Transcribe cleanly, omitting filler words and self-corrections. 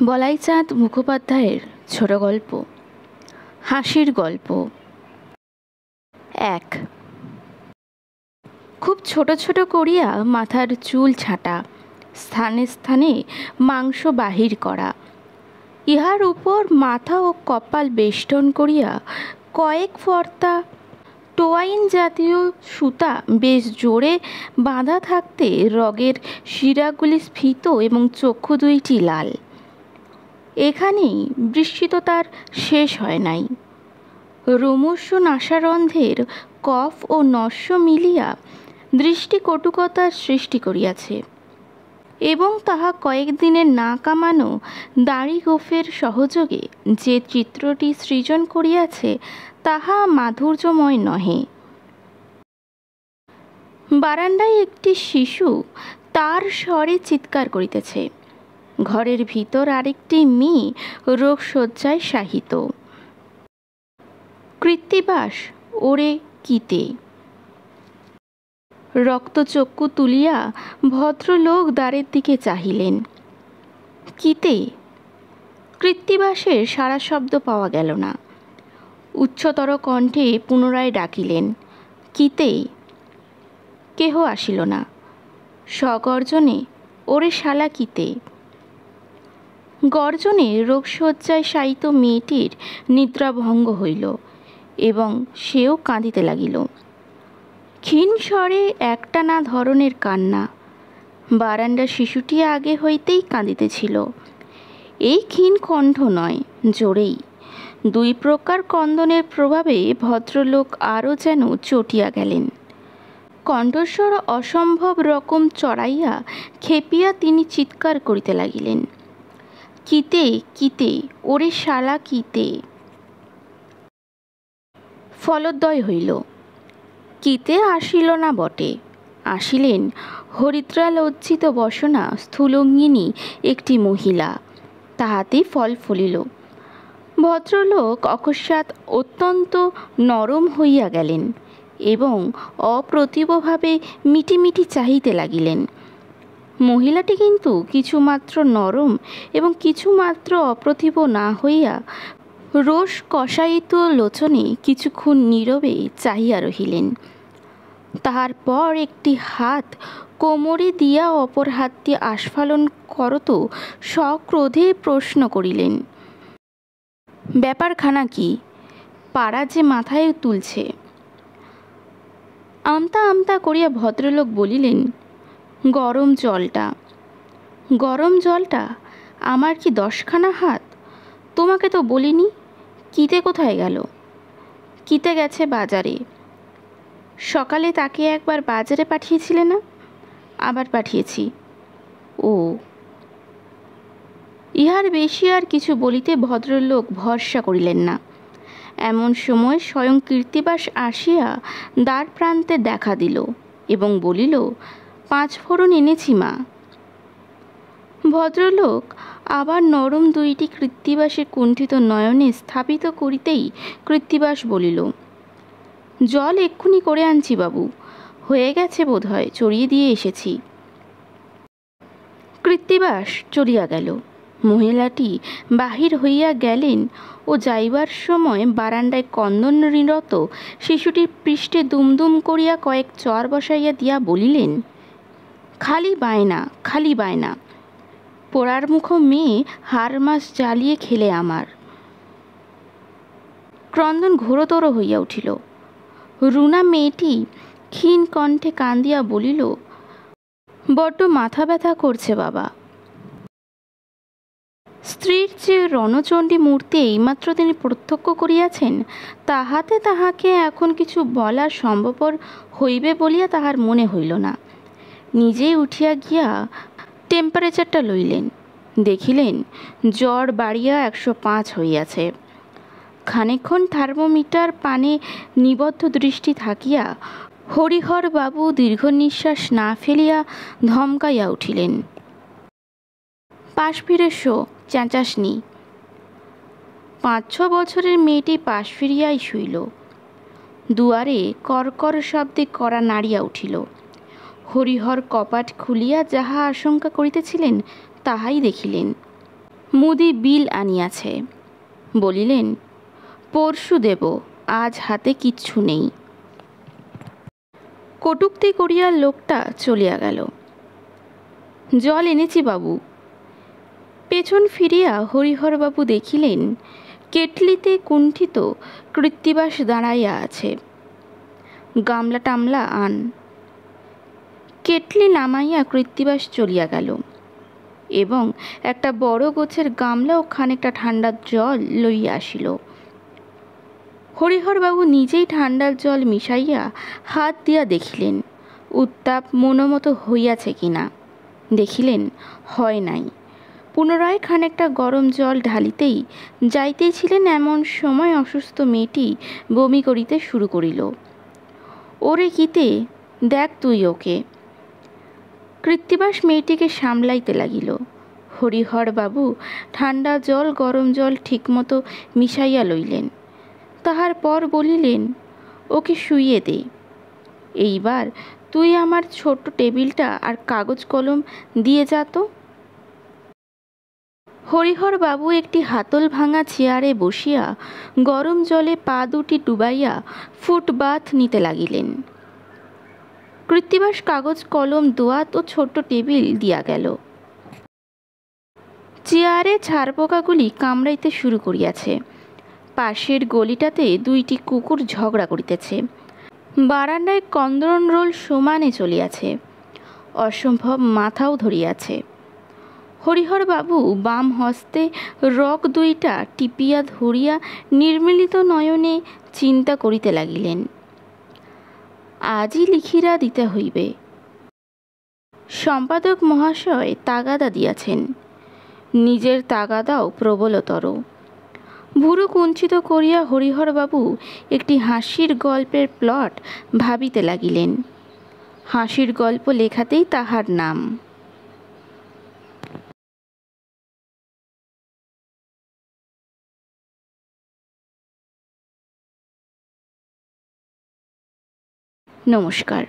বলাইচাঁদ মুখোপাধ্যায়ের ছোট গল্প হাসির গল্প। এক। খুব ছোট ছোট করিয়া মাথার চুল ছাঁটা, স্থানে স্থানে মাংস বাহির করা, ইহার উপর মাথা ও কপাল বেষ্টন করিয়া কয়েক ফর্তা টোয়াইন জাতীয় সুতা বেশ জোরে বাঁধা থাকতে রগের শিরাগুলি স্ফীত এবং চক্ষু দুইটি লাল। এখানেই বৃশ্চিততার শেষ হয় নাই। রোমস্য নাসারন্ধ্রের কফ ও নস্য মিলিয়া দৃষ্টিকটুকতার সৃষ্টি করিয়াছে এবং তাহা কয়েকদিনের না কামানো দাড়ি গোঁফের সহযোগে যে চিত্রটি সৃজন করিয়াছে তাহা মাধুর্যময় নহে। বারান্দায় একটি শিশু তার স্বরে চিৎকার করিতেছে। ঘরের ভিতর আরেকটি মেয়ে রোগশয্যায় শায়িত। কৃত্তিবাস ওরে কিতে। রক্তচক্ষু তুলিয়া ভদ্রলোক দ্বারের দিকে চাহিলেন। কিতে? কৃত্তিবাসের সারা শব্দ পাওয়া গেল না। উচ্চতর কণ্ঠে পুনরায় ডাকিলেন, কিতে? কেহ আসিল না। সগর্জনে, ওরে শালা কিতে। গর্জনে রোগশয্যায় শায়িত মেয়েটির নিদ্রাভঙ্গ হইল এবং সেও কাঁদিতে লাগিল। ক্ষীণ স্বরে একটানা ধরনের কান্না। বারান্দার শিশুটি আগে হইতেই কাঁদিতেছিল। এই ক্ষীণ কণ্ঠ নয়, জোরেই। দুই প্রকার কন্দনের প্রভাবে ভদ্রলোক আরও যেন চটিয়া গেলেন। কণ্ঠস্বর অসম্ভব রকম চড়াইয়া খেপিয়া তিনি চিৎকার করিতে লাগিলেন, কিতে, কিতে, ওরে শালা কিতে। ফলোদয় হইল। কিতে আসিল না বটে, আসিলেন হরিদ্রা লজ্জিত বসনা স্থূলঙ্গিনী একটি মহিলা। তাহাতেই ফল ফলিল। ভদ্রলোক অকস্মাৎ অত্যন্ত নরম হইয়া গেলেন এবং অপ্রতিভভাবে মিটিমিটি চাহিতে লাগিলেন। মহিলাটি কিন্তু কিছুমাত্র নরম এবং কিছুমাত্র অপ্রতিভ না হইয়া রোষ কষায়িত লোচনে কিছুক্ষণ নীরবে চাহিয়া রহিলেন। তাহার পর একটি হাত কোমরে দিয়া অপর হাতটি আস্ফালন করত সক্রোধে প্রশ্ন করিলেন, ব্যাপারখানা কি? পাড়া যে মাথায় তুলছে। আমতা আমতা করিয়া ভদ্রলোক বলিলেন, গরম জলটা। গরম জলটা? আমার কি 10খানা হাত? তোমাকে তো বলিনি। কিতে কোথায় গেল? কিতে গেছে বাজারে। সকালে তাকে একবার বাজারে পাঠিয়েছিলে না? আবার পাঠিয়েছি। ও। ইহার বেশি আর কিছু বলিতে ভদ্রলোক ভরসা করিলেন না। এমন সময় স্বয়ং কৃত্তিবাস আসিয়া দ্বার প্রান্তে দেখা দিল এবং বলিল, 5 ফোড়ন এনেছি মা। ভদ্রলোক আবার নরম দুইটি কৃত্তিবাসের কুণ্ঠিত নয়নে স্থাপিত করিতেই কৃত্তিবাস বলিল, জল এক্ষুনি করে আনছি বাবু, হয়ে গেছে বোধ হয়, চড়িয়ে দিয়ে এসেছি। কৃত্তিবাস চলিয়া গেল। মহিলাটি বাহির হইয়া গেলেন ও যাইবার সময় বারান্দায় কন্দনরত শিশুটির পৃষ্ঠে দুমদুম করিয়া কয়েক চর বসাইয়া দিয়া বলিলেন, খালি বায়না, খালি বায়না। পোড়ার মুখ মেয়ে হাড় মাস জ্বালিয়ে খেলে আমার। ক্রন্দন ঘোরতর হইয়া উঠিল। রুনা মেয়েটি ক্ষীণ কণ্ঠে কান্দিয়া বলিল, বড্ড মাথা ব্যথা করছে বাবা। স্ত্রীর যে রণচণ্ডী মূর্তি এইমাত্র তিনি প্রত্যক্ষ করিয়াছেন, তাহাতে তাহাকে এখন কিছু বলা সম্ভবপর হইবে বলিয়া তাহার মনে হইল না। নিজেই উঠিয়া গিয়া টেম্পারেচারটা লইলেন। দেখিলেন জ্বর বাড়িয়া 105 হইয়াছে। খানিকক্ষণ থার্মোমিটার পানে নিবদ্ধ দৃষ্টি থাকিয়া হরিহরবাবু দীর্ঘ নিঃশ্বাস না ফেলিয়া ধমকাইয়া উঠিলেন, পাশ ফিরে শো, চেঁচাসনি। 5-6 বছরের মেয়েটি পাশ ফিরিয়াই শুইল। দুয়ারে করকর শব্দে কড়া নাড়িয়া উঠিল। হরিহর কপাট খুলিয়া যাহা আশঙ্কা করিতেছিলেন তাহাই দেখিলেন। মুদি বিল আনিয়াছে। বলিলেন, পরশু দেব, আজ হাতে কিচ্ছু নেই। কটূক্তি করিয়া লোকটা চলিয়া গেল। জল এনেছি বাবু। পেছন ফিরিয়া হরিহরবাবু দেখিলেন কেটলিতে কুণ্ঠিত কৃত্তিবাস দাঁড়াইয়া আছে। গামলা টামলা আন। কেটলি নামাইয়া কৃত্তিবাস চলিয়া গেল এবং একটা বড় গোছের গামলা ও খানিকটা ঠান্ডার জল লইয়া আসিল। হরিহরবাবু নিজেই ঠান্ডার জল মিশাইয়া হাত দিয়া দেখিলেন উত্তাপ মনোমতো হইয়াছে কিনা। দেখিলেন হয় নাই। পুনরায় খানিকটা গরম জল ঢালিতেই যাইতেছিলেন এমন সময় অসুস্থ মেয়েটি বমি করিতে শুরু করিল। ওরে কিতে, দেখ তুই ওকে। কৃত্তিবাস মেয়েটিকে সামলাইতে লাগিল। হরিহরবাবু ঠান্ডা জল গরম জল ঠিকমতো মিশাইয়া লইলেন। তাহার পর বলিলেন, ওকে শুইয়ে দে। এইবার তুই আমার ছোট্ট টেবিলটা আর কাগজ কলম দিয়ে যা তো। হরিহরবাবু একটি হাতল ভাঙা চেয়ারে বসিয়া গরম জলে পা দুটি ডুবাইয়া ফুটবাথ নিতে লাগিলেন। কৃত্তিবাস কাগজ কলম দোয়াত ও ছোট্ট টেবিল দিয়া গেল। চেয়ারে ছারপোকাগুলি কামড়াইতে শুরু করিয়াছে। পাশের গলিটাতে দুইটি কুকুর ঝগড়া করিতেছে। বারান্দায় কন্দরন রোল সমানে চলিয়াছে। অসম্ভব মাথাও ধরিয়াছে। হরিহরবাবু বাম হস্তে রগ দুইটা টিপিয়া ধরিয়া নির্মিলিত নয়নে চিন্তা করিতে লাগিলেন। আজই লিখিরা দিতে হইবে। সম্পাদক মহাশয় তাগাদা দিয়াছেন, নিজের তাগাদাও প্রবলতর। ভুরু কুঞ্চিত করিয়া হরিহরবাবু একটি হাসির গল্পের প্লট ভাবিতে লাগিলেন। হাসির গল্প লেখাতেই তাহার নাম। নমস্কার।